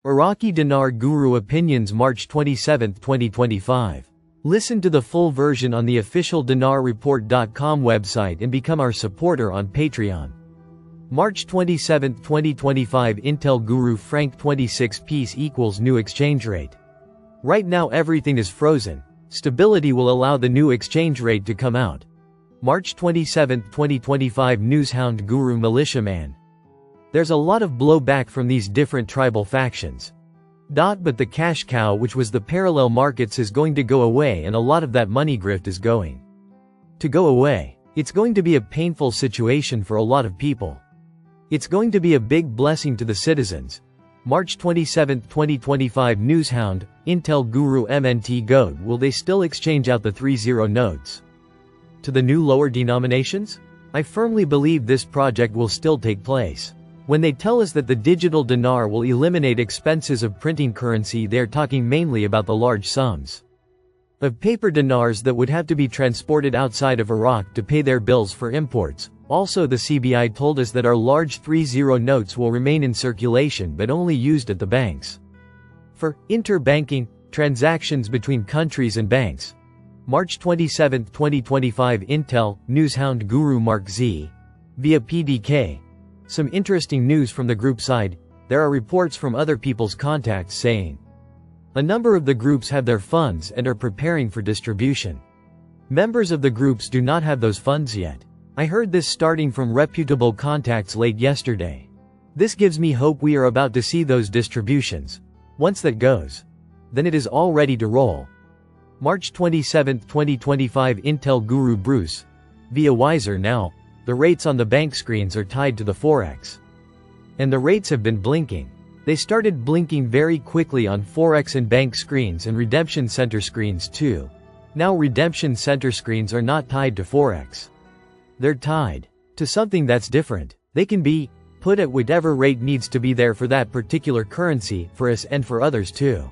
Iraqi Dinar Guru Opinions March 27, 2025. Listen to the full version on the official dinarreport.com website and become our supporter on Patreon. March 27, 2025 Intel Guru Franc 26 piece equals new exchange rate. Right now everything is frozen. Stability will allow the new exchange rate to come out. March 27, 2025 Newshound Guru Militiaman. There's a lot of blowback from these different tribal factions. But the cash cow, which was the parallel markets, is going to go away, and a lot of that money grift is going to go away. It's going to be a painful situation for a lot of people. It's going to be a big blessing to the citizens. March 27, 2025 Newshound, Intel Guru MNT Goat. Will they still exchange out the 30 notes to the new lower denominations? I firmly believe this project will still take place. When they tell us that the digital dinar will eliminate expenses of printing currency, they're talking mainly about the large sums of paper dinars that would have to be transported outside of Iraq to pay their bills for imports. Also, the CBI told us that our large 30 notes will remain in circulation but only used at the banks for interbanking transactions between countries and banks. March 27, 2025 Intel, Newshound Guru Mark Z. Via PDK. Some interesting news from the group side. There are reports from other people's contacts saying a number of the groups have their funds and are preparing for distribution. Members of the groups do not have those funds yet. I heard this starting from reputable contacts late yesterday. This gives me hope we are about to see those distributions. Once that goes, then it is all ready to roll. March 27, 2025 Intel Guru Bruce. Via Wiser now. The rates on the bank screens are tied to the Forex. And the rates have been blinking. They started blinking very quickly on Forex and bank screens and redemption center screens too. Now redemption center screens are not tied to Forex. They're tied to something that's different. They can be put at whatever rate needs to be there for that particular currency, for us and for others too.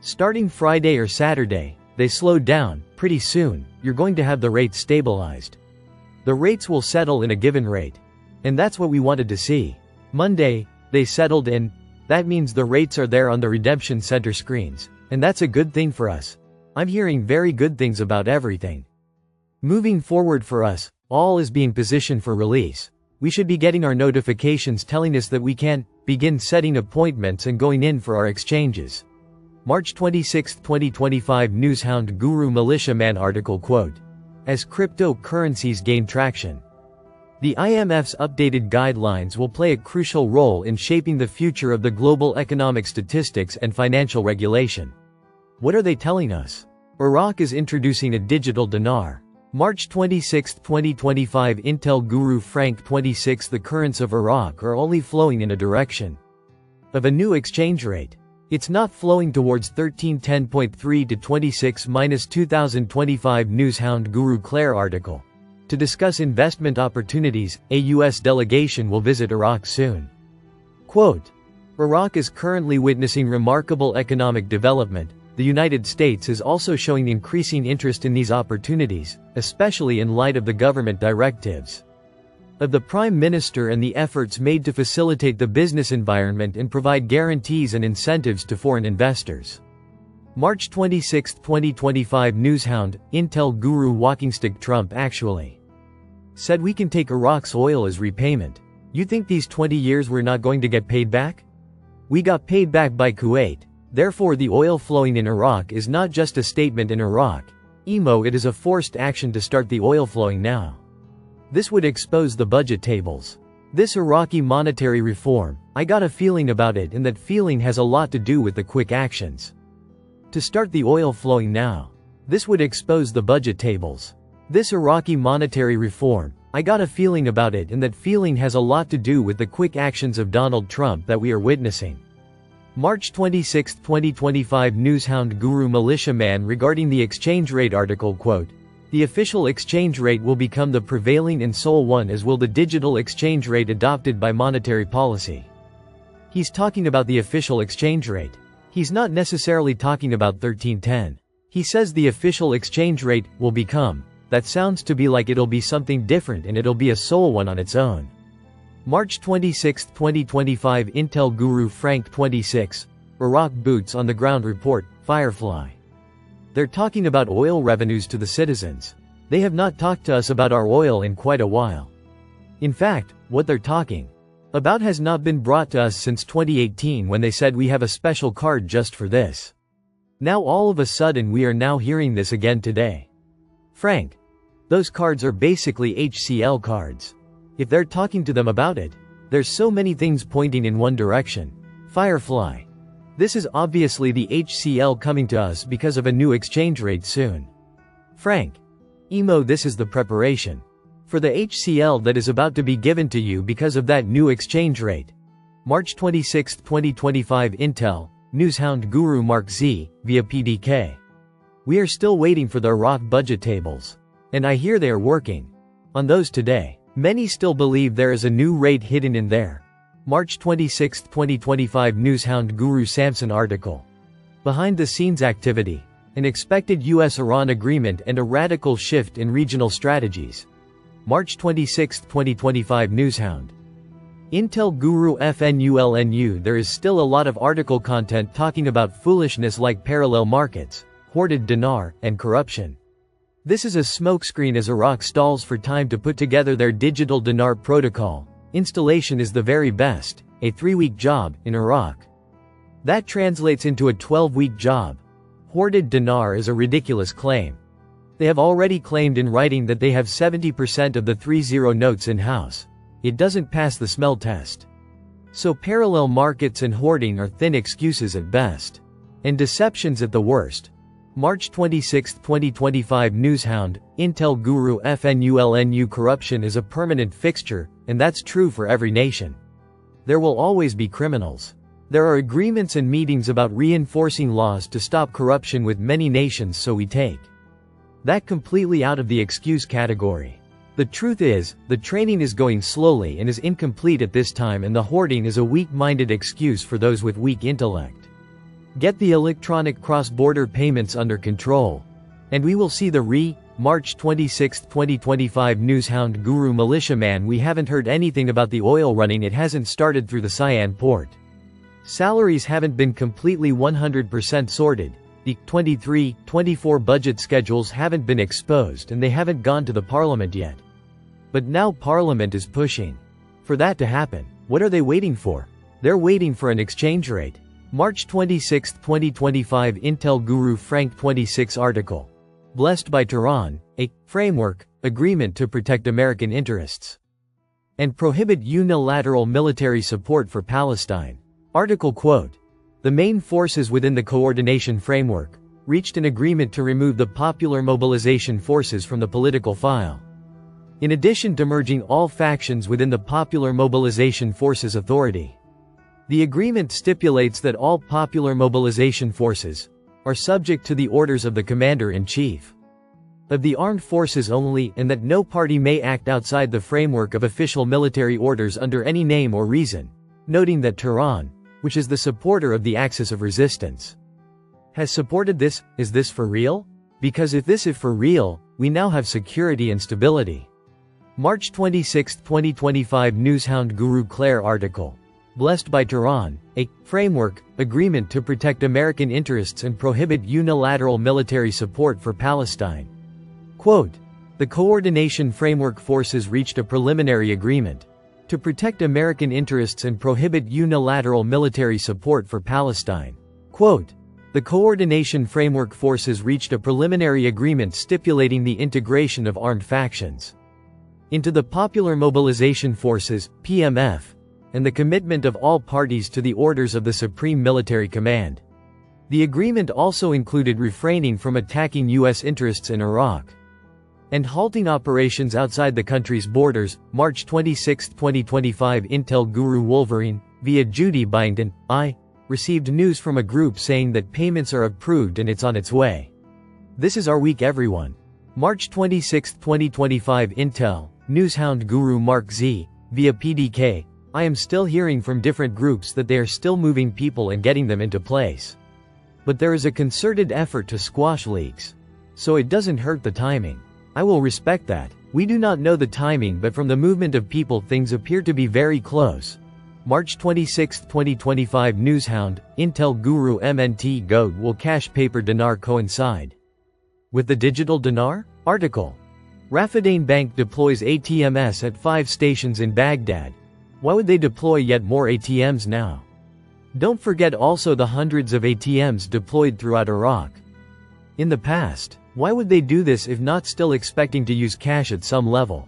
Starting Friday or Saturday, they slowed down. Pretty soon, you're going to have the rates stabilized. The rates will settle in a given rate. And that's what we wanted to see. Monday, they settled in. That means the rates are there on the redemption center screens. And that's a good thing for us. I'm hearing very good things about everything. Moving forward for us, all is being positioned for release. We should be getting our notifications telling us that we can begin setting appointments and going in for our exchanges. March 26, 2025 Newshound Guru Militiaman article quote. As cryptocurrencies gain traction, the IMF's updated guidelines will play a crucial role in shaping the future of the global economic statistics and financial regulation. What are they telling us? Iraq is introducing a digital dinar. March 26, 2025 Intel Guru Franc 26. The currents of Iraq are only flowing in a direction of a new exchange rate. It's not flowing towards 1310.3 to 26-2025 Newshound Guru Claire article. To discuss investment opportunities, a U.S. delegation will visit Iraq soon. Quote, Iraq is currently witnessing remarkable economic development. The United States is also showing increasing interest in these opportunities, especially in light of the government directives of the Prime Minister and the efforts made to facilitate the business environment and provide guarantees and incentives to foreign investors. March 26, 2025 Newshound, Intel Guru Walkingstick. Trump actually said we can take Iraq's oil as repayment. You think these 20 years we're not going to get paid back? We got paid back by Kuwait. Therefore the oil flowing in Iraq is not just a statement in Iraq. It is a forced action to start the oil flowing now. This would expose the budget tables. This Iraqi monetary reform, I got a feeling about it, and that feeling has a lot to do with the quick actions to start the oil flowing now. This would expose the budget tables. This Iraqi monetary reform, I got a feeling about it, and that feeling has a lot to do with the quick actions of Donald Trump that we are witnessing. March 26, 2025 Newshound Guru Militiaman regarding the exchange rate article quote, the official exchange rate will become the prevailing and sole one, as will the digital exchange rate adopted by monetary policy. He's talking about the official exchange rate. He's not necessarily talking about 1310. He says the official exchange rate will become. That sounds to be like it'll be something different and it'll be a sole one on its own. March 26, 2025 Intel Guru Franc 26. Iraq Boots on the Ground Report, Firefly. They're talking about oil revenues to the citizens. They have not talked to us about our oil in quite a while. In fact, what they're talking about has not been brought to us since 2018 when they said we have a special card just for this. Now all of a sudden we are now hearing this again today. Frank, those cards are basically HCL cards. If they're talking to them about it, there's so many things pointing in one direction. Firefly. This is obviously the HCL coming to us because of a new exchange rate soon. Frank. Emo, this is the preparation for the HCL that is about to be given to you because of that new exchange rate. March 26, 2025 Intel, Newshound Guru Mark Z, via PDK. We are still waiting for the Iraq budget tables. And I hear they are working on those today. Many still believe there is a new rate hidden in there. March 26, 2025 Newshound Guru Samson article. Behind the scenes activity. An expected US-Iran agreement and a radical shift in regional strategies. March 26, 2025 Newshound. Intel Guru FNULNU. There is still a lot of article content talking about foolishness like parallel markets, hoarded dinar, and corruption. This is a smokescreen as Iraq stalls for time to put together their digital dinar protocol. Installation is the very best, a 3-week job, in Iraq. That translates into a 12-week job. Hoarded dinar is a ridiculous claim. They have already claimed in writing that they have 70% of the 3-0 notes in-house. It doesn't pass the smell test. So parallel markets and hoarding are thin excuses at best. And deceptions at the worst. March 26, 2025 Newshound, Intel Guru FNULNU. Corruption is a permanent fixture, and that's true for every nation. There will always be criminals. There are agreements and meetings about reinforcing laws to stop corruption with many nations, so we take that completely out of the excuse category. The truth is, the training is going slowly and is incomplete at this time, and the hoarding is a weak-minded excuse for those with weak intellect. Get the electronic cross-border payments under control. And we will see the March 26, 2025 Newshound Guru Militiaman. We haven't heard anything about the oil running. It hasn't started through the Cyan port. Salaries haven't been completely 100% sorted. The 23-24 budget schedules haven't been exposed, and they haven't gone to the parliament yet. But now parliament is pushing for that to happen. What are they waiting for? They're waiting for an exchange rate. March 26, 2025 Intel Guru Frank 26 article. Blessed by Tehran, a framework agreement to protect American interests and prohibit unilateral military support for Palestine. Article quote. The main forces within the coordination framework reached an agreement to remove the Popular Mobilization Forces from the political file. In addition to merging all factions within the Popular Mobilization Forces Authority. The agreement stipulates that all Popular Mobilization Forces are subject to the orders of the Commander-in-Chief of the Armed Forces only, and that no party may act outside the framework of official military orders under any name or reason, noting that Tehran, which is the supporter of the Axis of Resistance, has supported this. Is this for real? Because if this is for real, we now have security and stability. March 26, 2025 Newshound Guru Claire article. Blessed by Tehran, a framework agreement to protect American interests and prohibit unilateral military support for Palestine. Quote, the Coordination Framework Forces reached a preliminary agreement to protect American interests and prohibit unilateral military support for Palestine. Quote, the Coordination Framework Forces reached a preliminary agreement stipulating the integration of armed factions into the Popular Mobilization Forces, PMF, and the commitment of all parties to the orders of the Supreme Military Command. The agreement also included refraining from attacking U.S. interests in Iraq and halting operations outside the country's borders. March 26, 2025 Intel Guru Wolverine, via Judy Byington, I received news from a group saying that payments are approved and it's on its way. This is our week, everyone. March 26, 2025 Intel, Newshound Guru Mark Z, via PDK, I am still hearing from different groups that they are still moving people and getting them into place. But there is a concerted effort to squash leaks. So it doesn't hurt the timing. I will respect that. We do not know the timing, but from the movement of people things appear to be very close. March 26, 2025 Newshound, Intel Guru MNT Goat will cash paper dinar coincide with the digital dinar? Article. Rafidane Bank deploys ATMs at 5 stations in Baghdad. Why would they deploy yet more ATMs now? Don't forget also the hundreds of ATMs deployed throughout Iraq in the past. Why would they do this if not still expecting to use cash at some level?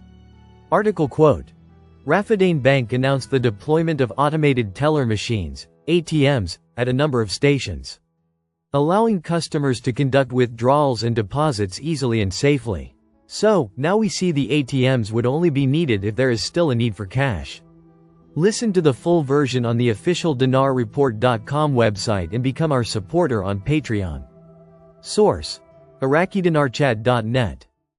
Article quote. Rafidane Bank announced the deployment of automated teller machines, ATMs, at a number of stations, allowing customers to conduct withdrawals and deposits easily and safely. So, now we see the ATMs would only be needed if there is still a need for cash. Listen to the full version on the official dinarreport.com website and become our supporter on Patreon. Source: IraqiDinarChat.net